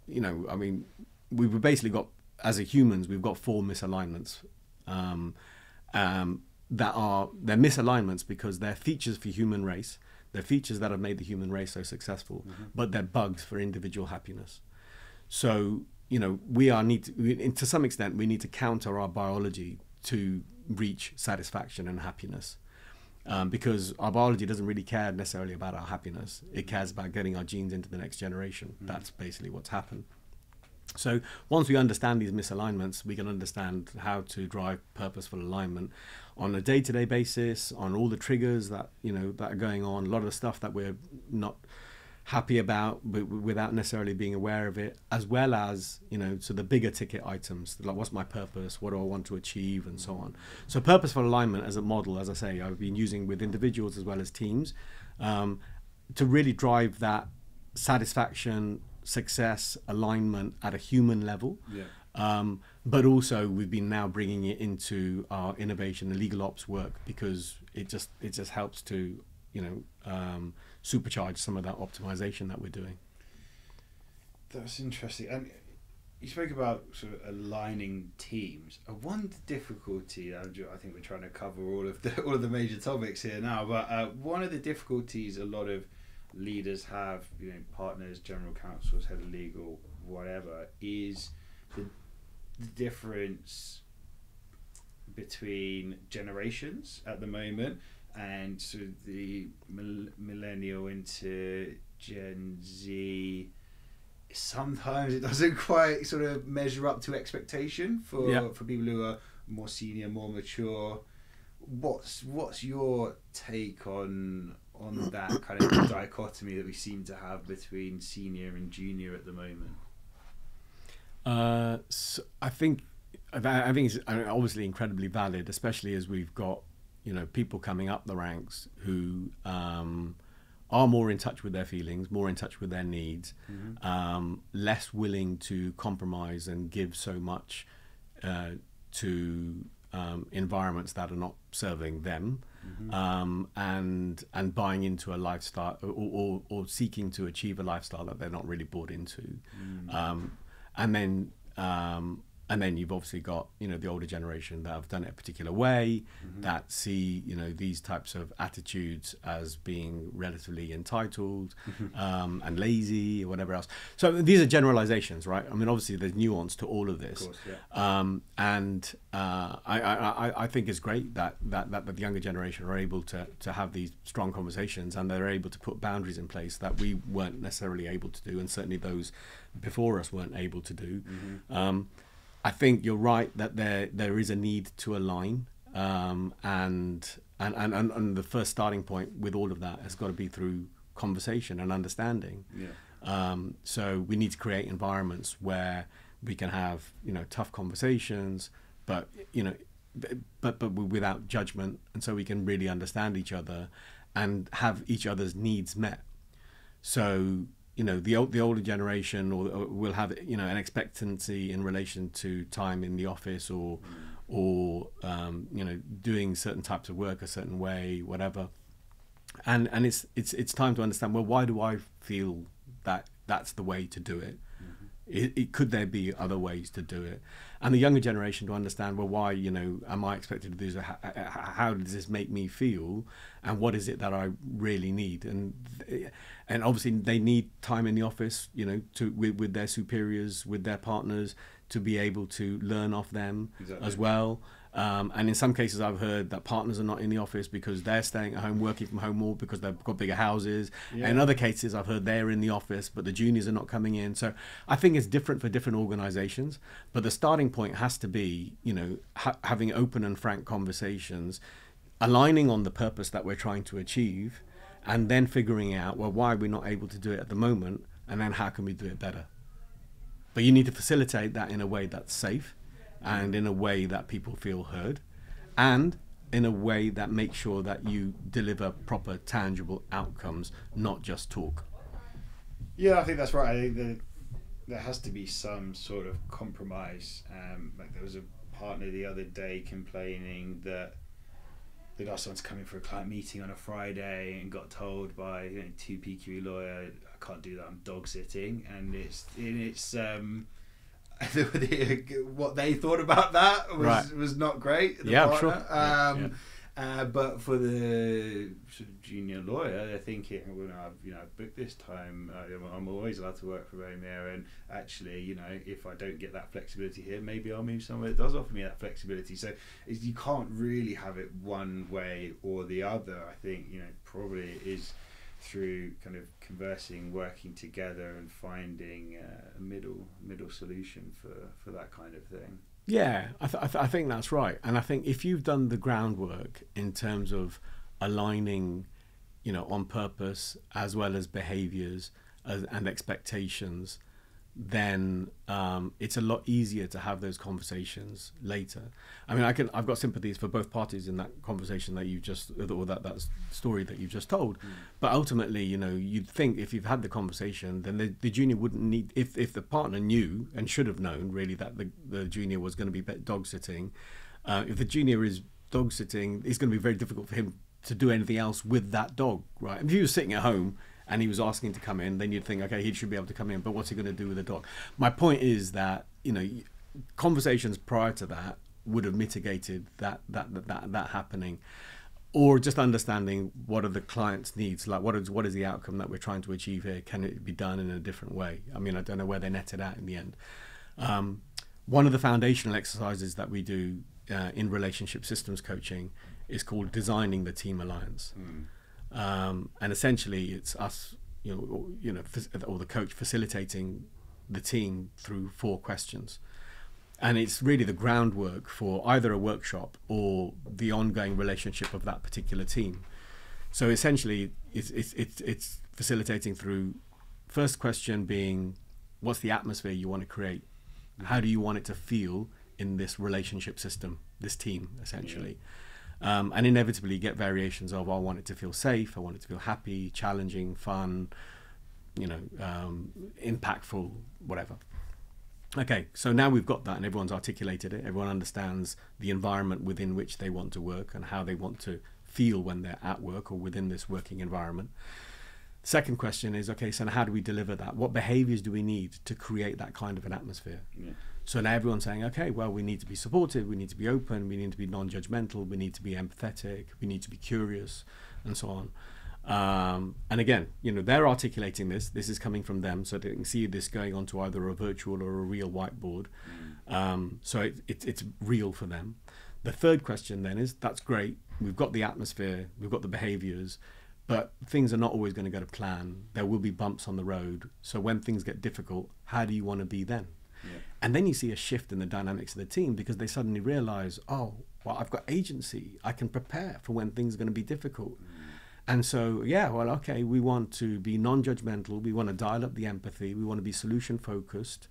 we've basically got, as a humans, we've got 4 misalignments. They're misalignments because they're features for human race. They're features that have made the human race so successful, but they're bugs for individual happiness. So, to some extent, we need to counter our biology to reach satisfaction and happiness. Because our biology doesn't really care necessarily about our happiness. It cares about getting our genes into the next generation. That's basically what's happened. So once we understand these misalignments, we can understand how to drive purposeful alignment on a day-to-day basis, on all the triggers that are going on, a lot of the stuff that we're not happy about without necessarily being aware of it, as well as so the bigger ticket items, like what's my purpose, what do I want to achieve, and so on. So purposeful alignment as a model, as I say, I've been using with individuals as well as teams, to really drive that satisfaction, success, alignment at a human level. But also we've been now bringing it into our innovation and legal ops work, because it just helps to supercharge some of that optimization that we're doing. That's interesting. And you spoke about sort of aligning teams. One difficulty, I think we're trying to cover all of the major topics here now, but one of the difficulties a lot of leaders have, partners, general counsels, head of legal, whatever, is the difference between generations at the moment, and sort of the millennial into Gen Z. Sometimes it doesn't quite sort of measure up to expectation for people who are more senior, more mature. What's your take on that kind of dichotomy that we seem to have between senior and junior at the moment? So I think it's obviously incredibly valid, especially as we've got people coming up the ranks who are more in touch with their feelings, more in touch with their needs, less willing to compromise and give so much to environments that are not serving them, and buying into a lifestyle or seeking to achieve a lifestyle that they're not really bought into. And then And then you've obviously got, the older generation that have done it a particular way, that see, these types of attitudes as being relatively entitled and lazy or whatever else. So these are generalizations, right? I mean, obviously there's nuance to all of this. Of course, yeah. I think it's great that the younger generation are able to have these strong conversations, and they're able to put boundaries in place that we weren't necessarily able to do, and certainly those before us weren't able to do. I think you're right that there is a need to align, and the first starting point with all of that has got to be through conversation and understanding. Yeah. So we need to create environments where we can have tough conversations, but without judgment, and so we can really understand each other and have each other's needs met. So the older generation or will have an expectancy in relation to time in the office or doing certain types of work a certain way, whatever. And it's time to understand, well, why do I feel that that's the way to do it? Could there be other ways to do it? And the younger generation to understand, well, why am I expected to do this? How does this make me feel, and what is it that I really need? And obviously they need time in the office, with their superiors, with their partners, to be able to learn off them. Exactly. As well. And in some cases I've heard that partners are not in the office because they're staying at home, working from home more because they've got bigger houses. Yeah. In other cases I've heard they're in the office but the juniors are not coming in. So I think it's different for different organizations, but the starting point has to be having open and frank conversations, aligning on the purpose that we're trying to achieve, and then figuring out, well, why are we not able to do it at the moment, and then how can we do it better. But you need to facilitate that in a way that's safe, and in a way that people feel heard, and in a way that makes sure that you deliver proper, tangible outcomes, not just talk. Yeah, I think that's right. I think there has to be some sort of compromise. Like there was a partner the other day complaining that they'd asked someone to come in for a client meeting on a Friday and got told by 2PQE lawyer, I can't do that, I'm dog sitting, and it's what they thought about that was not great. The partner. Sure. But for the sort of junior lawyer, they're thinking, well, I've booked this time. I'm always allowed to work from home here, and actually, if I don't get that flexibility here, maybe I'll move somewhere that does offer me that flexibility. So you can't really have it one way or the other. I think probably it is through kind of conversing, working together, and finding a middle solution for that kind of thing. Yeah, I think that's right. And I think if you've done the groundwork in terms of aligning, on purpose as well as behaviors and expectations, then it's a lot easier to have those conversations later. I mean, I've got sympathies for both parties in that conversation that you just, or that story that you've just told. But ultimately, you'd think if you've had the conversation, then the junior wouldn't need, if the partner knew and should have known really that the junior was going to be dog sitting. If the junior is dog sitting, it's going to be very difficult for him to do anything else with that dog, right? If he was sitting at home and he was asking to come in, then you'd think, okay, he should be able to come in, but what's he going to do with the dog? My point is that, conversations prior to that would have mitigated that happening, or just understanding what are the client's needs, like what is the outcome that we're trying to achieve here? Can it be done in a different way? I mean, I don't know where they netted out in the end. One of the foundational exercises that we do in relationship systems coaching is called designing the team alliance. And essentially it's us, or the coach facilitating the team through 4 questions. And it's really the groundwork for either a workshop or the ongoing relationship of that particular team. So essentially it's facilitating through first question being, what's the atmosphere you want to create? How do you want it to feel in this relationship system, this team, essentially? And inevitably get variations of, I want it to feel safe, I want it to feel happy, challenging, fun, impactful, whatever. Okay, so now we've got that and everyone's articulated it, everyone understands the environment within which they want to work and how they want to feel when they're at work or within this working environment. Second question is, okay, so how do we deliver that? What behaviors do we need to create that kind of an atmosphere? So now everyone's saying, okay, well, we need to be supportive, we need to be open, we need to be non-judgmental, we need to be empathetic, we need to be curious, and so on. And again, they're articulating this. This is coming from them, so they can see this going onto either a virtual or a real whiteboard. So it's real for them. The third question then is, that's great. We've got the atmosphere, we've got the behaviors, but things are not always going to go to plan. There will be bumps on the road. So when things get difficult, how do you want to be then? Yeah. And then you see a shift in the dynamics of the team, because they suddenly realize, oh, well, I've got agency. I can prepare for when things are going to be difficult. And so, yeah, well, okay, we want to be non-judgmental. We want to dial up the empathy. We want to be solution-focused.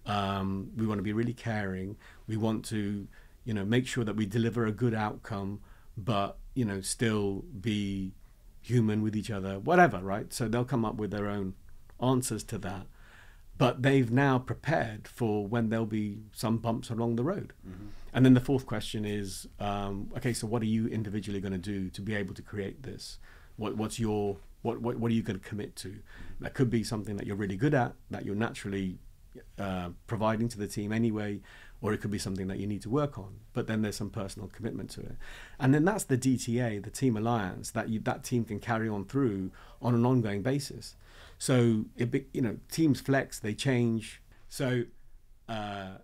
We want to be really caring. We want to, make sure that we deliver a good outcome, but, still be human with each other, whatever, right? So they'll come up with their own answers to that. But they've now prepared for when there'll be some bumps along the road. And then the fourth question is, okay, so what are you individually going to do to be able to create this? What are you going to commit to? That could be something that you're really good at, that you're naturally providing to the team anyway, or it could be something that you need to work on. But then there's some personal commitment to it. And then that's the DTA, the team alliance, that team can carry on through on an ongoing basis. So teams flex, they change. So the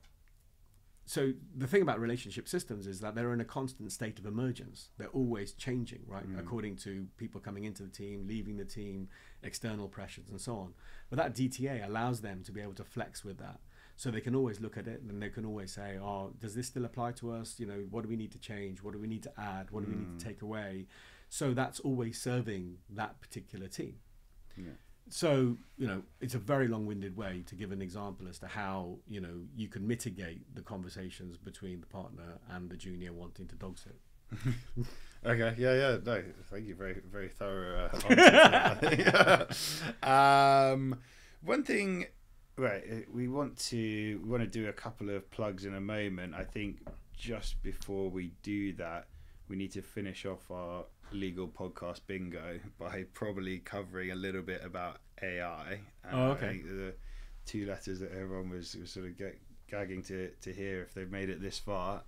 thing about relationship systems is that they're in a constant state of emergence. They're always changing, right? According to people coming into the team, leaving the team, external pressures, and so on. But that DTA allows them to be able to flex with that. So they can always look at it, and they can always say, oh, does this still apply to us? What do we need to change? What do we need to add? What do we need to take away? So that's always serving that particular team. Yeah. So, it's a very long-winded way to give an example as to how, you can mitigate the conversations between the partner and the junior wanting to dog sit. Okay, yeah, no, thank you, very, very thorough answer. One thing, right, we want to do a couple of plugs in a moment. I think just before we do that, we need to finish off our legal podcast bingo by probably covering a little bit about AI. Okay. I think the two letters that everyone was sort of gagging to hear if they've made it this far.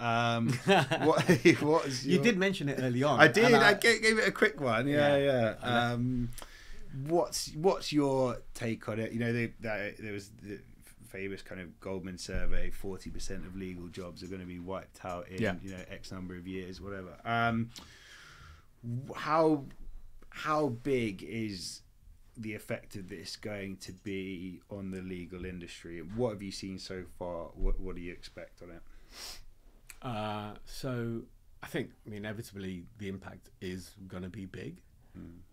You did mention it early on. I did. I gave it a quick one. Yeah. What's your take on it? There was the famous kind of Goldman survey, 40% of legal jobs are going to be wiped out in X number of years, whatever. How big is the effect of this going to be on the legal industry? What have you seen so far? What do you expect on it? So I think, inevitably the impact is going to be big.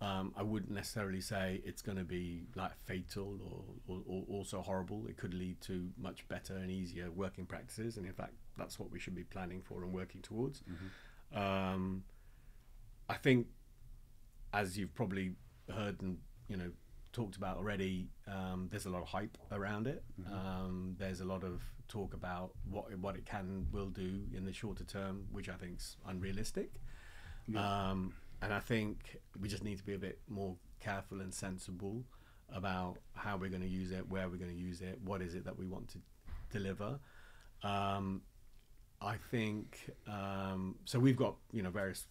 I wouldn't necessarily say it's going to be like fatal or also horrible. It could lead to much better and easier working practices, and in fact that's what we should be planning for and working towards. I think, as you've probably heard and talked about already, there's a lot of hype around it. There's a lot of talk about what it can and will do in the shorter term, which I think's unrealistic. And I think we just need to be a bit more careful and sensible about how we're going to use it, where we're going to use it, what is it that we want to deliver. I think so. We've got various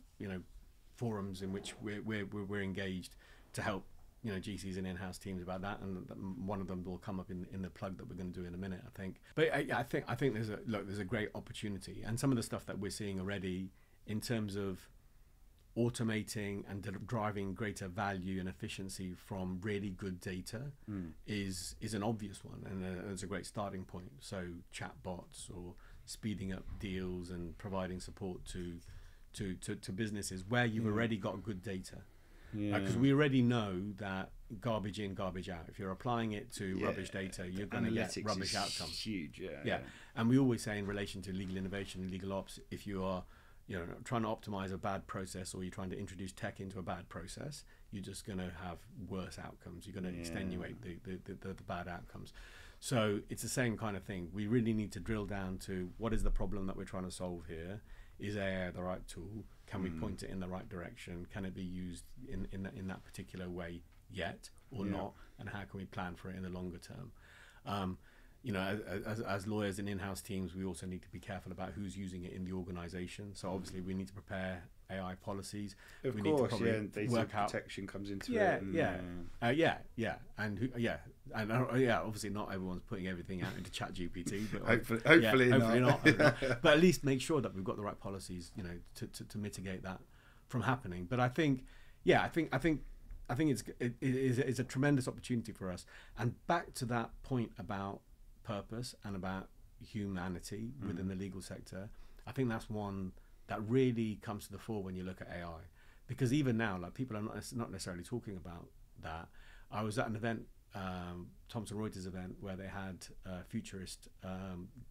forums in which we're engaged to help GCs and in-house teams about that, and one of them will come up in the plug that we're going to do in a minute, I think. But I think there's a great opportunity, and some of the stuff that we're seeing already in terms of automating and driving greater value and efficiency from really good data is an obvious one, and it's a great starting point. So chatbots or speeding up deals and providing support to businesses where you've already got good data. Because we already know that garbage in, garbage out. If you're applying it to rubbish data, you're going to get rubbish outcomes. Huge, And we always say in relation to legal innovation and legal ops, if you are trying to optimize a bad process, or you're trying to introduce tech into a bad process, you're just going to have worse outcomes. You're going to extenuate the bad outcomes. So it's the same kind of thing. We really need to drill down to what is the problem that we're trying to solve here. Is AI the right tool? Can we point it in the right direction? Can it be used in that particular way yet or not? And how can we plan for it in the longer term? you know, as lawyers in in-house teams, we also need to be careful about who's using it in the organization. So obviously we need to prepare AI policies. Of we course, need to and data protection comes into it. And obviously not everyone's putting everything out into ChatGPT, but hopefully not. But at least make sure that we've got the right policies, you know, to mitigate that from happening. But I think it's a tremendous opportunity for us. And back to that point about purpose and about humanity within the legal sector, I think that's one that really comes to the fore when you look at AI, because even now, like, people are not necessarily talking about that. I was at an event, Thomson Reuters event, where they had futurist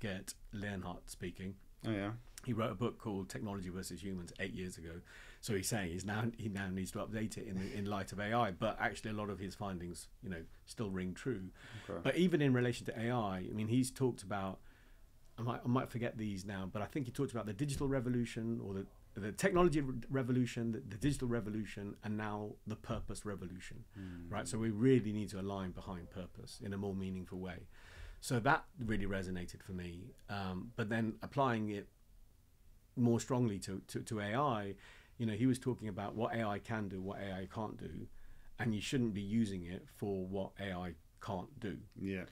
Gert Leonhardt speaking. Oh yeah. He wrote a book called Technology versus Humans 8 years ago. So he's saying he now needs to update it in light of AI. But actually, a lot of his findings, you know, still ring true. Okay. But even in relation to AI, I mean, he's talked about, I might forget these now, but I think he talked about the digital revolution, or the technology revolution, the digital revolution, and now the purpose revolution, right? So we really need to align behind purpose in a more meaningful way. So that really resonated for me. But then applying it more strongly to AI, you know, he was talking about what AI can do, what AI can't do, and you shouldn't be using it for what AI can't do. Yeah.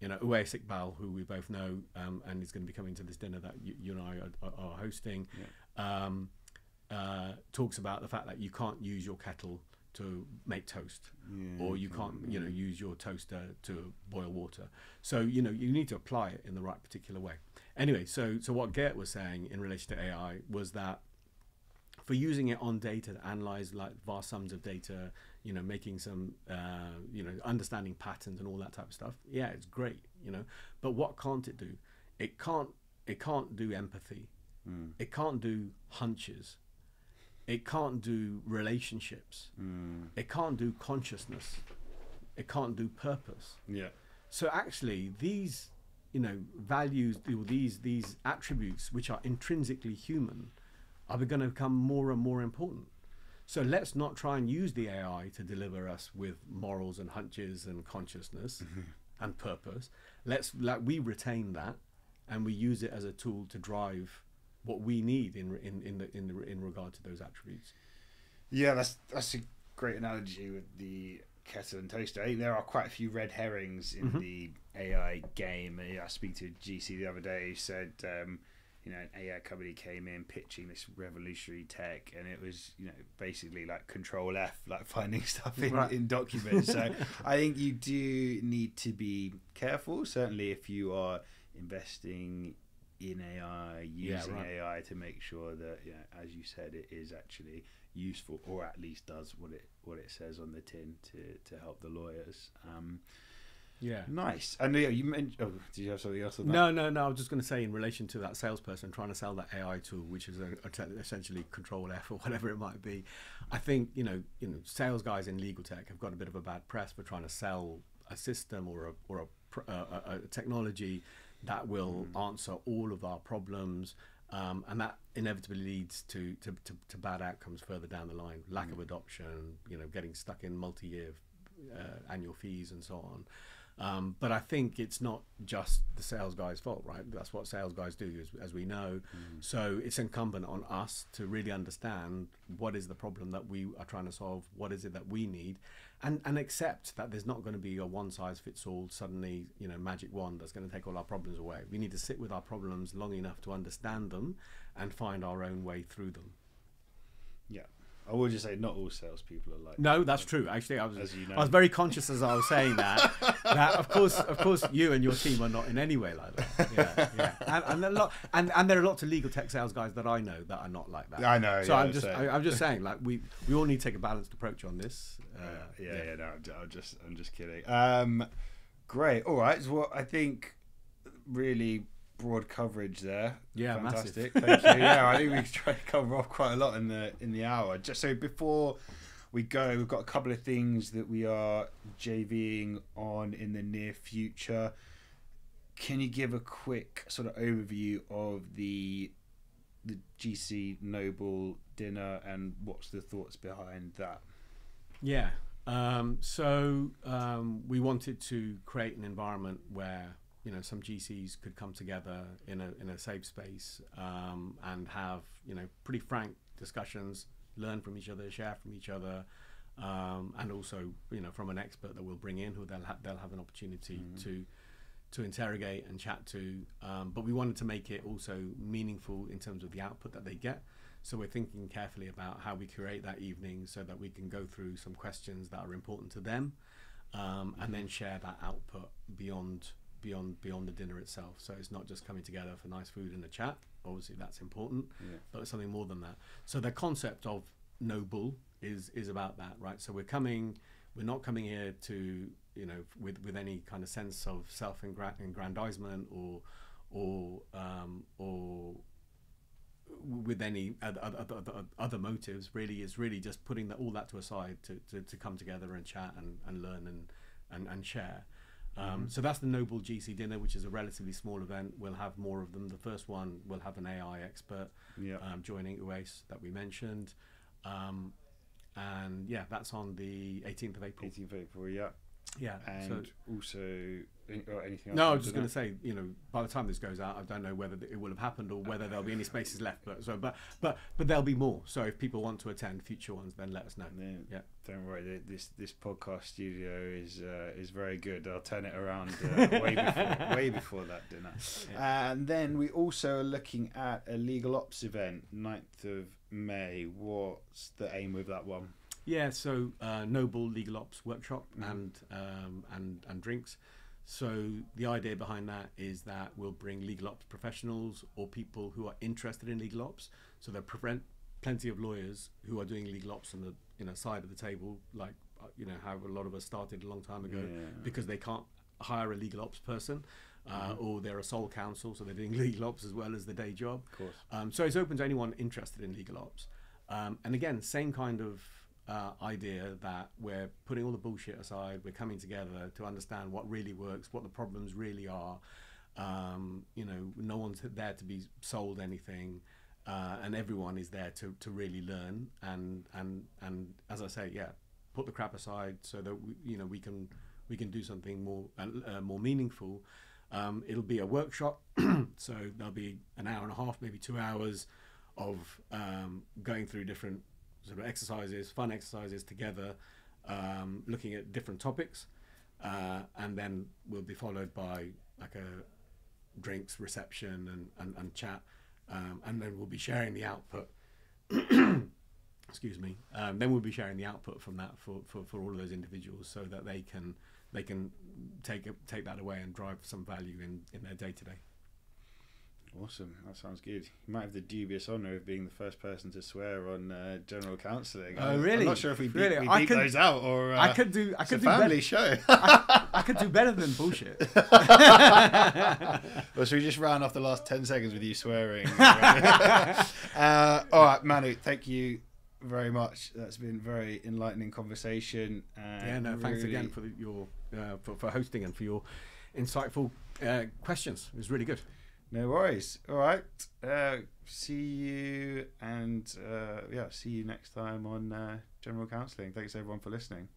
You know, Uwais Iqbal, who we both know, and he's going to be coming to this dinner that you and I are hosting, talks about the fact that you can't use your kettle to make toast, or you can't, you know, use your toaster to boil water. So, you know, you need to apply it in the right particular way. Anyway, so what Gert was saying in relation to AI was that for using it on data to analyze like vast sums of data, you know, making some, you know, understanding patterns and all that type of stuff, yeah, it's great, you know. But what can't it do? It can't do empathy. It can't do hunches. It can't do relationships. It can't do consciousness. It can't do purpose. Yeah. So actually, these, you know, values, these attributes which are intrinsically human, are going to become more and more important. So let's not try and use the AI to deliver us with morals and hunches and consciousness and purpose. We retain that, and we use it as a tool to drive what we need in regard to those attributes. Yeah, that's a great analogy with the kettle and toaster. I think there are quite a few red herrings in the AI game. I speak to GC the other day, who said, you know, an AI company came in pitching this revolutionary tech, and it was, you know, basically like Control F, like finding stuff in documents. So I think you do need to be careful, certainly if you are investing in AI, using AI to make sure that, you know, as you said, it is actually useful, or at least does what it says on the tin to help the lawyers. Nice. And you mentioned, did you have something else on that? No. I was just going to say, in relation to that salesperson trying to sell that AI tool, which is essentially Control F or whatever it might be. I think, you know, sales guys in legal tech have got a bit of a bad press for trying to sell a system or a technology that will answer all of our problems, and that inevitably leads to bad outcomes further down the line. Lack of adoption, you know, getting stuck in multi-year annual fees and so on. But I think it's not just the sales guy's fault, right? That's what sales guys do, as we know. So it's incumbent on us to really understand what is the problem that we are trying to solve, what is it that we need, and accept that there's not going to be a one-size-fits-all, suddenly, you know, magic wand that's going to take all our problems away. We need to sit with our problems long enough to understand them and find our own way through them. Yeah. I would just say not all salespeople are like that. No, that's true. Actually, I know. was very conscious as I was saying that of course you and your team are not in any way like that. Yeah. And there are lots of legal tech sales guys that I know that are not like that. I know. So I'm just saying, like, we all need to take a balanced approach on this. No, I'm just kidding. Great. All right. So I think really broad coverage there. Yeah, fantastic. Massive. Thank you. Yeah, I think we tried to cover off quite a lot in the hour. Just so before we go, we've got a couple of things that we are JVing on in the near future. Can you give a quick sort of overview of the GC Noble dinner and what's the thoughts behind that? Yeah. We wanted to create an environment where some GCs could come together in a safe space and have pretty frank discussions, learn from each other, share from each other, and also from an expert that we'll bring in who they'll have an opportunity to interrogate and chat to. But we wanted to make it also meaningful in terms of the output that they get. So we're thinking carefully about how we curate that evening so that we can go through some questions that are important to them, and then share that output beyond the dinner itself. So it's not just coming together for nice food and a chat. Obviously that's important, but it's something more than that. So the concept of no bull is about that, right? So we're not coming here to with any kind of sense of self-aggrandizement or with any other motives. Really is really just putting all that to a side to come together and chat and learn and share. So that's the Noble GC dinner, which is a relatively small event. We'll have more of them. The first one will have an AI expert joining Uwais that we mentioned, and that's on the 18th of April. 18th of April, yeah. Yeah, and also anything else? No, I was just going to say, by the time this goes out, I don't know whether it will have happened or whether there'll be any spaces left. But there'll be more. So if people want to attend future ones, then let us know. Yeah. Don't worry. This podcast studio is very good. I'll turn it around way before that dinner. Yeah. And then we also are looking at a legal ops event, 9th of May. What's the aim with that one? Yeah, so Noble Legal Ops workshop and drinks. So the idea behind that is that we'll bring legal ops professionals or people who are interested in legal ops. So there are plenty of lawyers who are doing legal ops on the side of the table, like how a lot of us started a long time ago, because they can't hire a legal ops person, or they're a sole counsel, so they're doing legal ops as well as the day job. Of course. So it's open to anyone interested in legal ops. And again, same kind of idea that we're putting all the bullshit aside, we're coming together to understand what really works, what the problems really are. No one's there to be sold anything, and everyone is there to really learn and as I say, put the crap aside so that we can do something more meaningful. It'll be a workshop, so there'll be an hour and a half, maybe 2 hours of going through different sort of fun exercises together, looking at different topics, and then we'll be followed by like a drinks reception and chat, and then we'll be sharing the output. Excuse me. Then we'll be sharing the output from that for all of those individuals, so that they can take that away and drive some value in their day to day. Awesome, that sounds good. You might have the dubious honour of being the first person to swear on general counselling. Oh, really? I'm not sure if we beat those out, or I could do family show. I could do better than bullshit. Well, should we just round off the last 10 seconds with you swearing? All right, Manu, thank you very much. That's been a very enlightening conversation. Thanks again for for hosting and for your insightful questions. It was really good. No worries. All right. See you, and see you next time on General Counselling. Thanks everyone for listening.